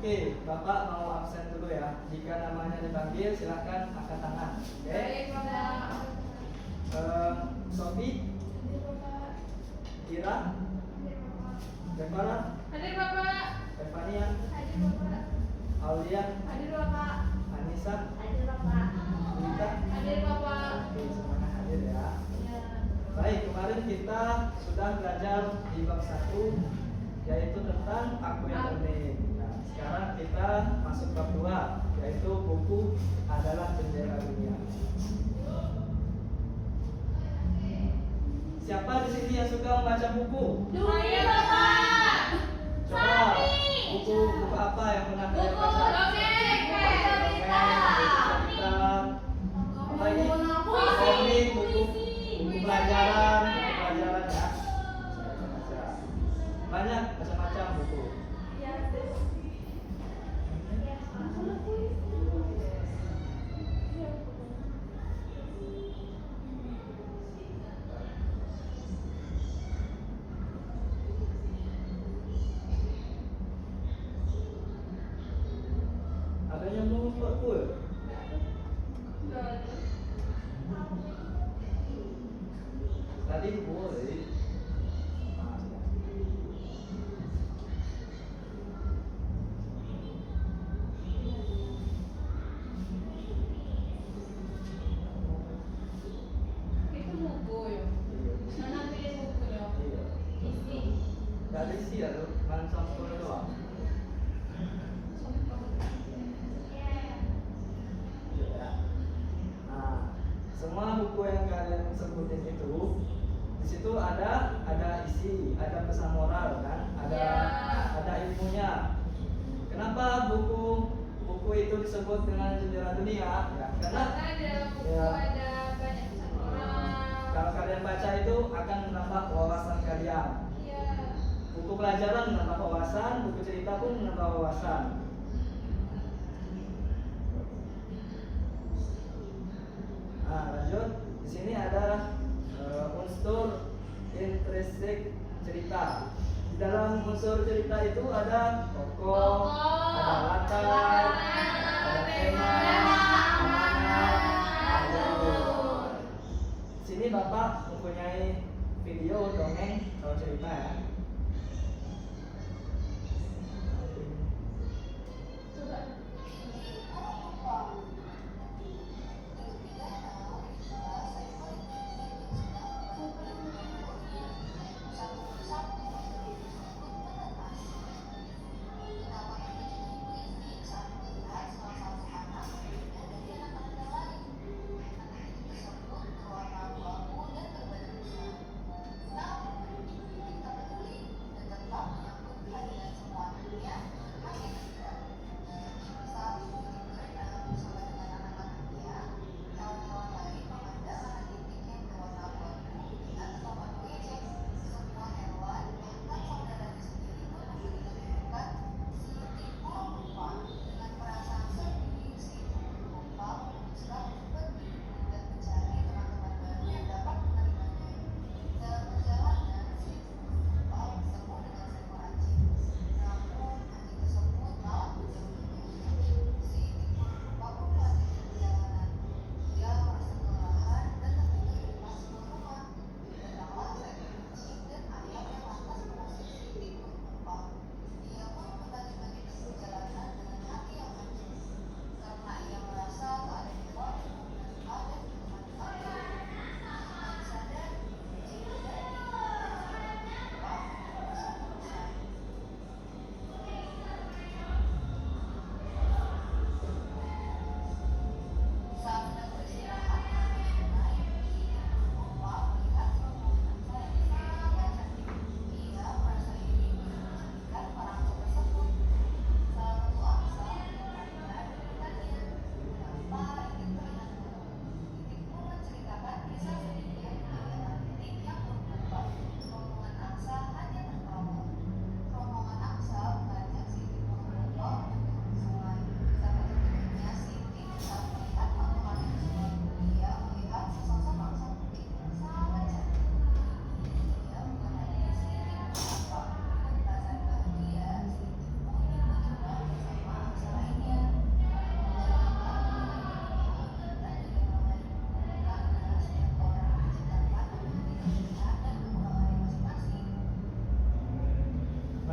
Oke, Bapak mau absen dulu ya. Jika namanya dipanggil, silakan angkat tangan. Oke. Baik, Bapak. Sofi, Hadir, Bapak. Ira, Hadir, Bapak. Devara, Hadir, Bapak. Stefania, Hadir, Bapak. Aulia, Hadir, Bapak. Anissa, Hadir, Bapak. Lita. Hadir, Bapak. Oke, semuanya hadir ya. Ya. Baik, kemarin kita sudah belajar di bab 1 yaitu tentang aku yang unik. Nah, sekarang kita masuk bab 2 yaitu buku adalah jendela dunia. Siapa di sini yang suka membaca buku? Saya, Bapak. Coba buku apa yang pernah kalian baca? Dongeng, Buku cerita, apa ini? Komik, buku pelajaran ya. Banyak macam-macam buku. Adanya buku ya? Tadi boleh. Itu buku ya. Mana pilih buku ya? Iya. Isi. Gak ada isi ya tuh, cuma sampul doang. Iya. Nah, semua buku yang kalian sebutin itu, di situ ada isi, ada pesan moral kan, ada ilmunya. Kenapa buku itu disebut dengan jendela dunia? Ya, karena Karena di dalam buku ya, ada banyak pesan moral. kalau kalian baca itu akan menambah wawasan kalian. Iya. Buku pelajaran menambah wawasan, buku cerita pun menambah wawasan. Nah, lanjut. Di sini ada unsur intrinsik cerita. Di dalam unsur cerita itu ada tokoh, ada latar, ada tema, amanat, ada alur. Di sini Bapak mempunyai video dongeng atau cerita ya.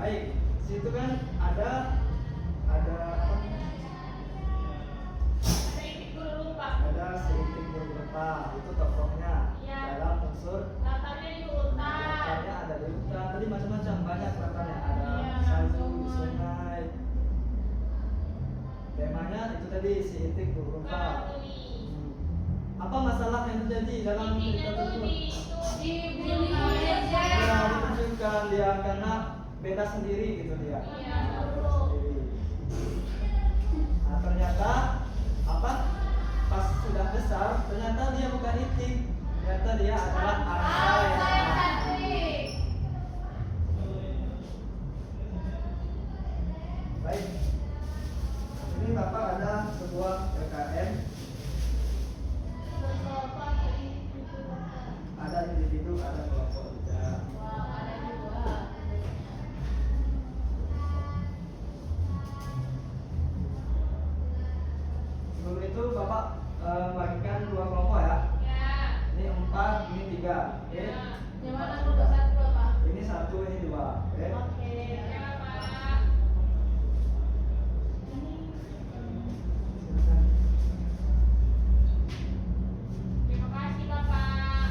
Baik, situ kan ada apa? Ada itik guru lupa. Ada seitik berupa itu tokohnya Iya. dalam unsur Latarnya di hutan. latarnya ada di hutan tadi macam-macam banyak latarnya ada Iya, salju sungai. sungai temanya itu tadi seitik berupa Baruni. apa masalah yang terjadi dalam cerita Intinya tuh tersebut di itu dibully ya aja. ditunjukkan dia karena beda sendiri gitu dia Iya, Beda betul. sendiri. Nah ternyata apa pas sudah besar ternyata dia bukan itik ternyata dia adalah angsa yang cantik. Baik ini bapak ada sebuah LKM ada individu ada kelompok juga. Sebelum itu bapak bagikan dua kelompok ya. Ini 4, ini 3. Oke. Yang mana kelompok satu apa? Ini 1, ini 2. Oke. Oke. Ya, Pak. Silakan. Terima kasih, Bapak.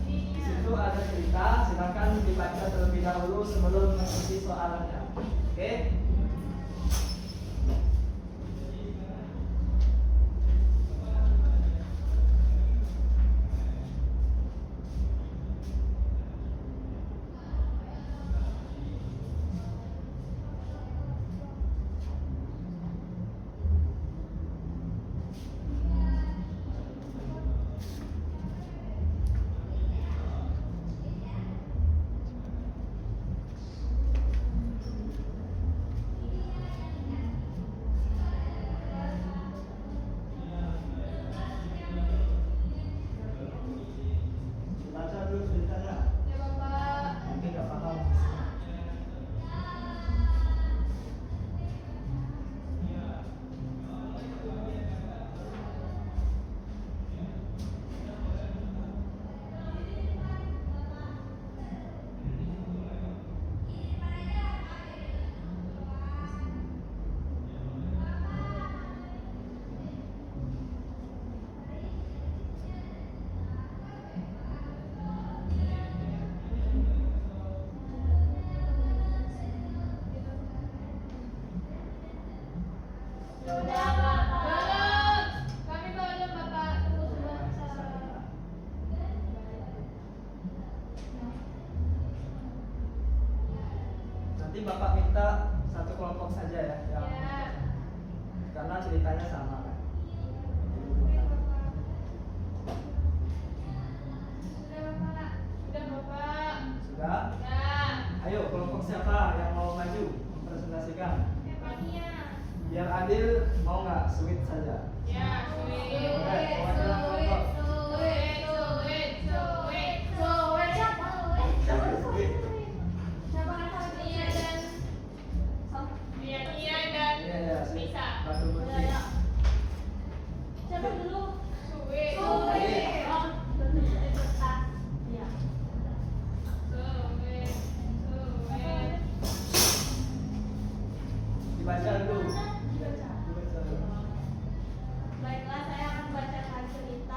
Di situ ada cerita, silakan dibaca terlebih dahulu sebelum mengikuti soalannya. Oke. Baca dulu ceritanya. Ya, Bapak. Mungkin nggak paham. Sudah, Bapak. Belum. Kami belum, Bapak. Tunggu sebentar. Nanti bapak minta satu kelompok saja ya, yang Ya. karena ceritanya sama kan. Sudah, Bapak. Sudah, Bapak. Sudah? Ya. Ayo kelompok siapa yang mau maju mempresentasikan? Emangnya. Biar adil mau nggak sweet saja? Ya, sulit. Oke, mewakili kelompok. Iya ya, sweet. Batu putih. Dibaca dulu. Dibaca dulu. Baiklah, saya akan membacakan cerita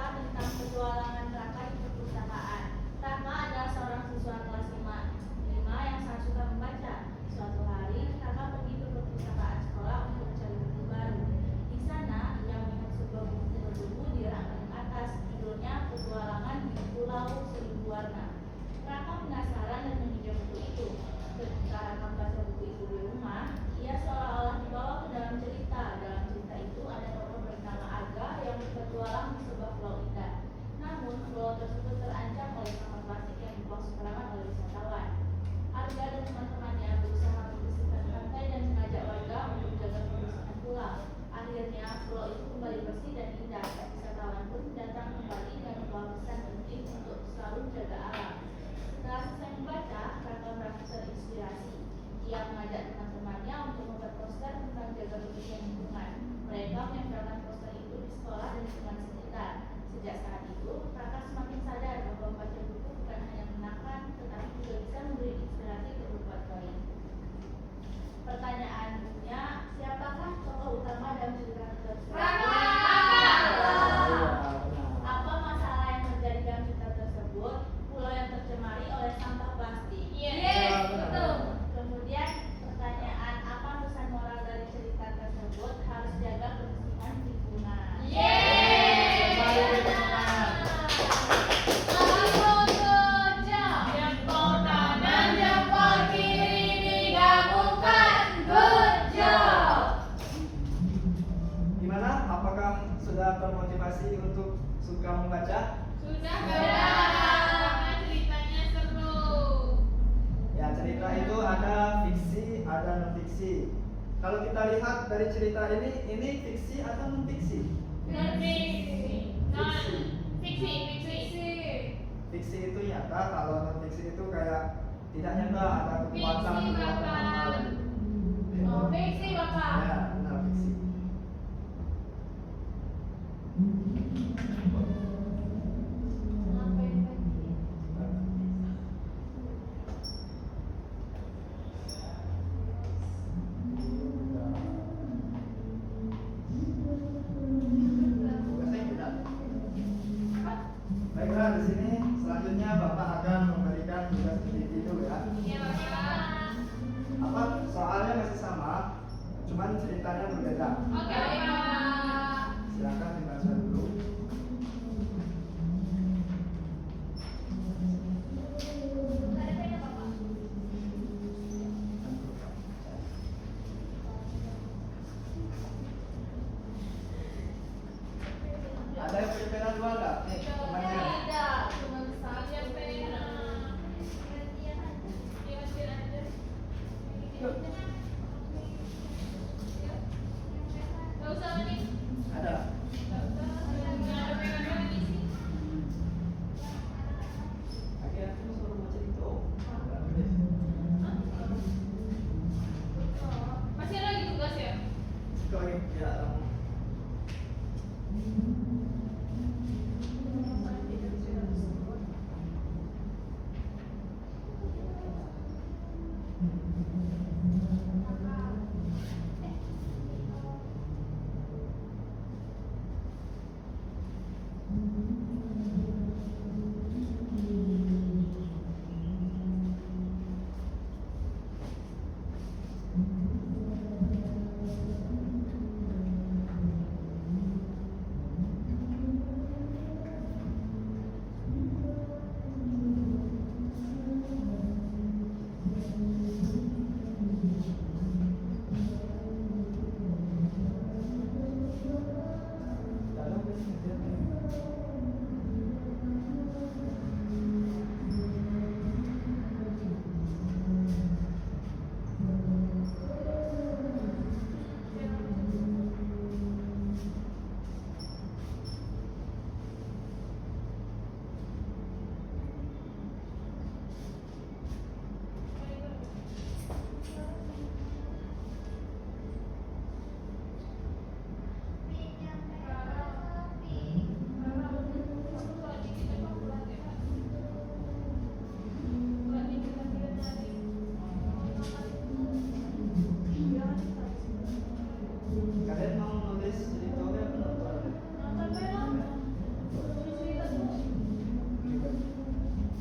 fiksi. Kalau kita lihat dari cerita ini fiksi atau non fiksi? Fiksi itu nyata, kalau non fiksi itu kayak tidak nyata, ada kekuatan amal. Fiksi, Bapak. Ya, benar fiksi. Baiklah, di sini selanjutnya Bapak akan memberikan tugas individu ya. Iya, Bapak. Apa soalnya masih sama, cuman ceritanya berbeda. Oke, Bapak. Silakan dibaca dulu. Ada yang punya pena dua nggak? Nih, temannya. Tidak, cuma saya pena. Gak usah nih. Ada. Akhirnya aku suruh baca itu. Masih ada lagi tugas ya? Kau lagi ya. Kalian mau nulis cerita apa nonton?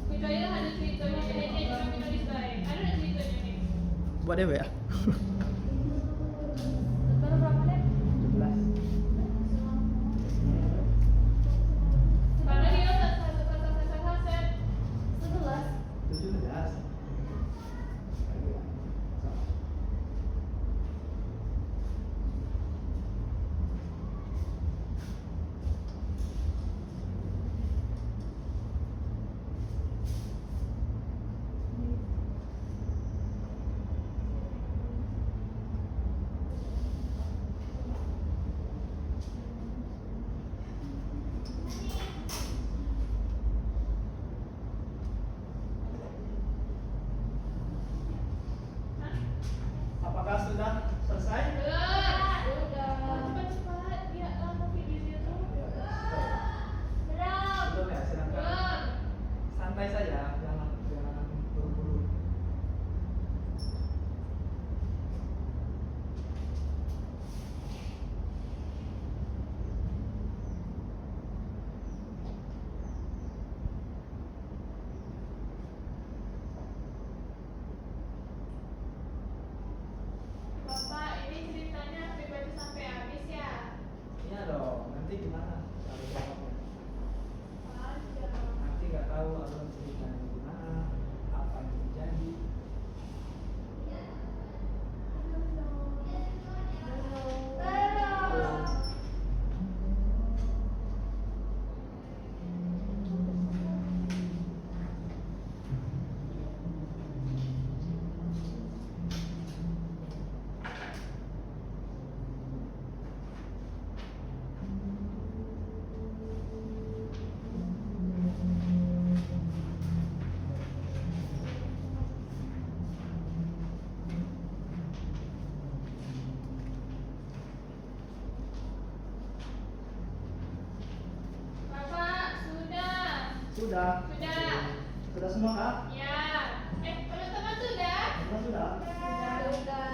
Ceritanya ada ceritanya, jadi dia cuma nulis baik. Ada nggak ceritanya nih? Buat dewe ya? Baru berapa deh? 17. Karena dia set 11. 17. Apakah sudah selesai? Udah. Cepat-cepat. Dia lama videonya tuh. Belum ya, silakan. Santai saja, jangan buru-buru. Bapak, ini ceritanya pribadi sampai habis ya? Iya dong, nanti gimana? Kalau jawabnya. Panjang. Nanti nggak tahu alur ceritanya gimana, apa yang terjadi. sudah? Sudah. Sudah semua kak? Ya. Teman-teman sudah? Semua sudah? Sudah.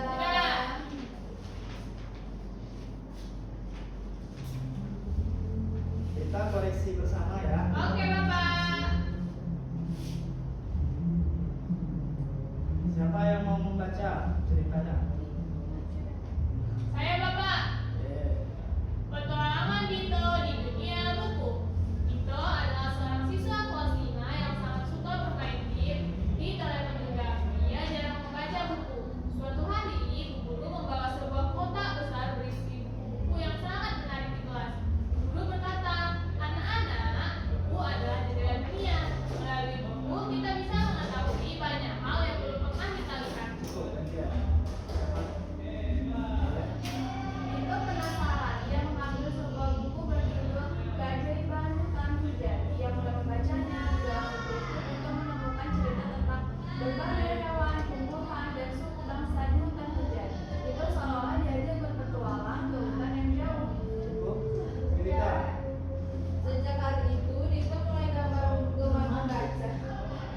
Kita koreksi bersama ya. Oke, Bapak. Siapa yang mau membaca ceritanya? Saya, Bapak. Petualangan Dito di dunia buku. Dito adalah seorang siswa kelas 5 yang sangat suka bermain game di telepon genggam. Ia jarang membaca buku. Suatu hari, Bu Guru membawa sebuah kotak besar berisi buku yang sangat menarik di kelas. Bu Guru berkata, "Anak-anak, buku adalah jendela dunia. Melalui buku, kita bisa mengetahui banyak hal yang belum pernah kita lihat." Cukup, gantian. Dito penasaran. Ia mengambil sebuah buku berjudul Keajaiban Hutan Hujan. Ia mulai membacanya. Di dalam buku itu Dito menemukan cerita tentang berbagai hewan, tumbuhan, dan suku bangsa di hutan hujan. Dito seolah-olah diajak berpetualang ke hutan yang jauh. Cukup. Cerita. Sejak hari itu, Dito mulai gemar membaca.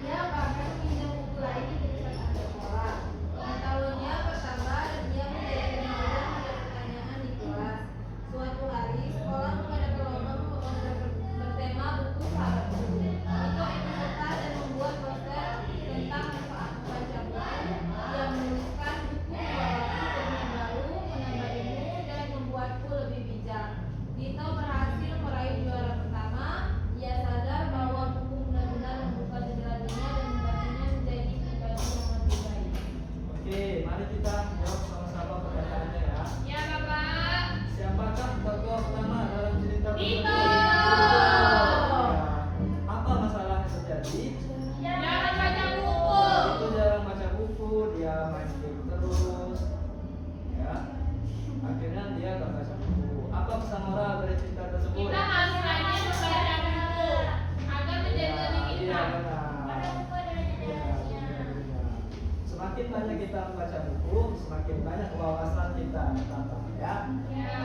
Ia bahkan meminjam buku lain di perpustakaan sekolah. Pengetahuannya bertambah dan ia menjadi remaja pada pertanyaan di kelas. Suatu hari, sekolah mengadakan lomba bertema buku sahabat buku. Dito ikut serta dan membuat poster tentang manfaat membaca buku. Ia menuliskan buku membawaku ke dunia baru, menambah ilmu, dan membuatku lebih bijak. Dito berhasil meraih juara pertama. Ia sadar bahwa buku benar-benar membuka jendela dunia dan membuatnya menjadi pribadi yang lebih baik. Oke, mari kita jawab sama-sama pertanyaannya ya. Ya, Bapak. Siapakah tokoh utama dalam cerita Dito. Ya. Apa masalah yang terjadi? Jangan baca buku. Itu jarang baca buku, dia main game terus. Ya. Akhirnya dia gak baca buku. Apa pesan moral dari cerita tersebut? Kita harus rajin membaca buku agar menjadi lebih Iya, pintar. benar. Iya, benar. Semakin banyak kita membaca buku, semakin banyak wawasan kita bertambah ya. Ya.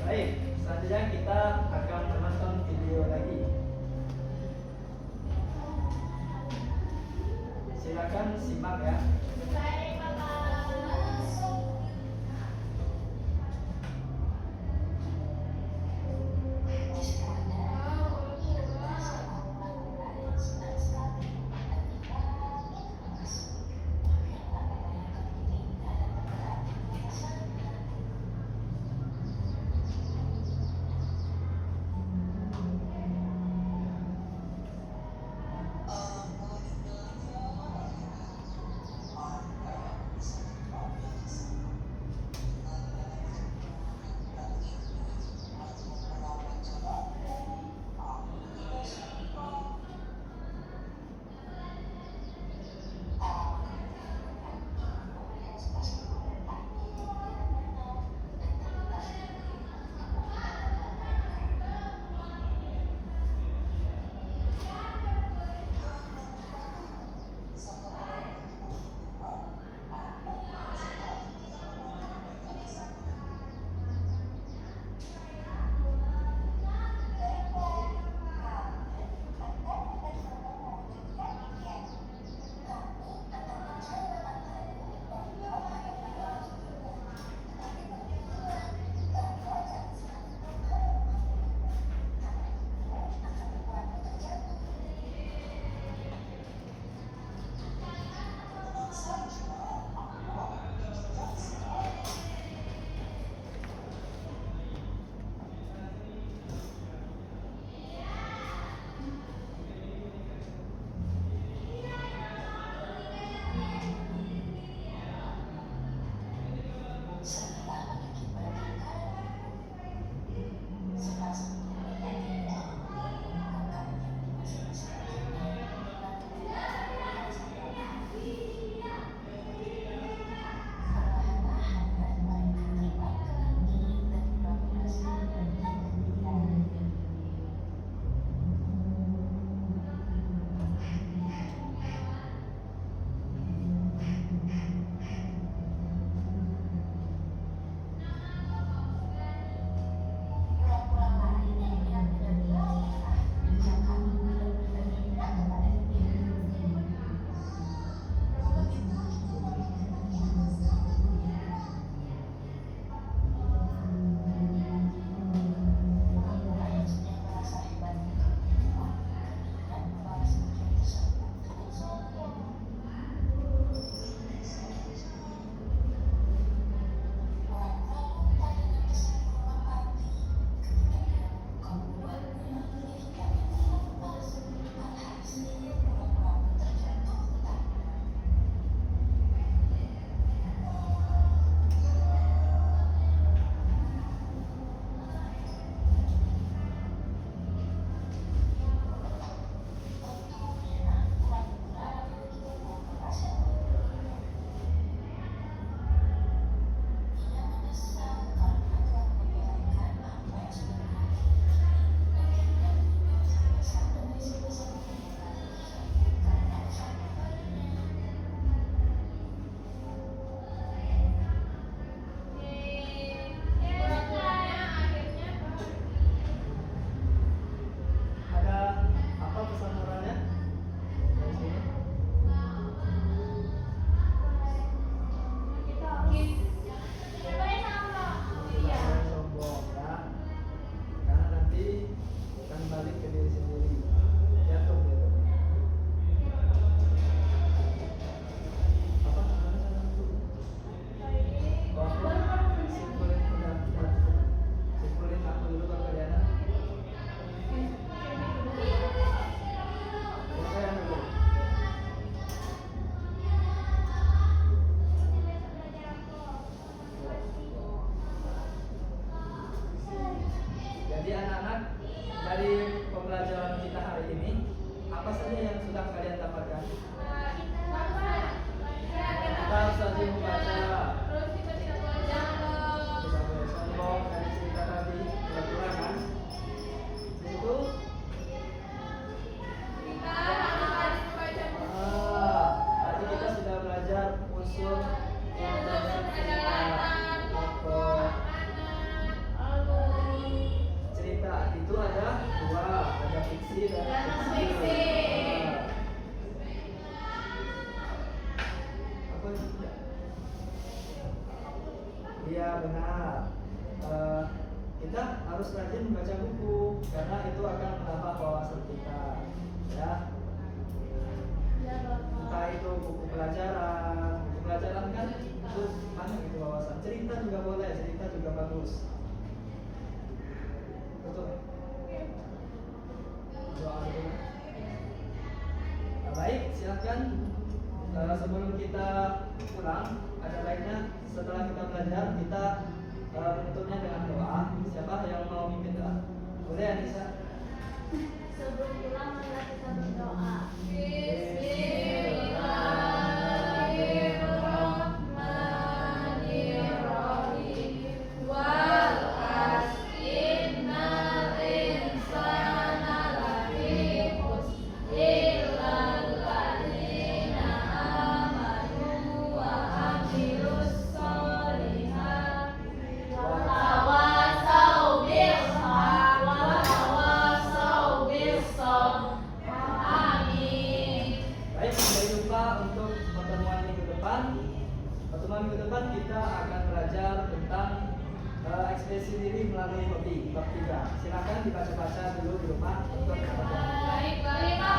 Baik, selanjutnya kita akan menonton video lagi. Silakan simak ya. sudah kalian dapatkan? Kita harus rajin membaca. Terus kita tidak boleh jangkau. Tidak boleh sombong dari cerita tadi, tidak kurang kan? Itu Kita harus rajin membaca buku. tadi kita sudah belajar unsur tokoh. Cerita itu ada dua, ada fiksi dan fiksi. Apa tidak? Iya benar. Kita harus rajin membaca buku karena itu akan menambah wawasan kita. Ya. Entah itu buku pelajaran kan itu banyak itu wawasan. Cerita juga boleh, cerita juga bagus. Betul. Doa dulu. Nah, baik, silakan. Sebelum kita pulang, ada baiknya setelah kita belajar kita menutupnya dengan doa. Siapa yang mau mimpin doa? Boleh Anissa? Sebelum pulang marilah kita berdoa. Baik, sampai jumpa untuk pertemuan minggu depan. Pertemuan minggu depan kita akan belajar tentang ekspresi diri melalui hobi, bab 3. Silakan dibaca-baca dulu di rumah untuk Baik.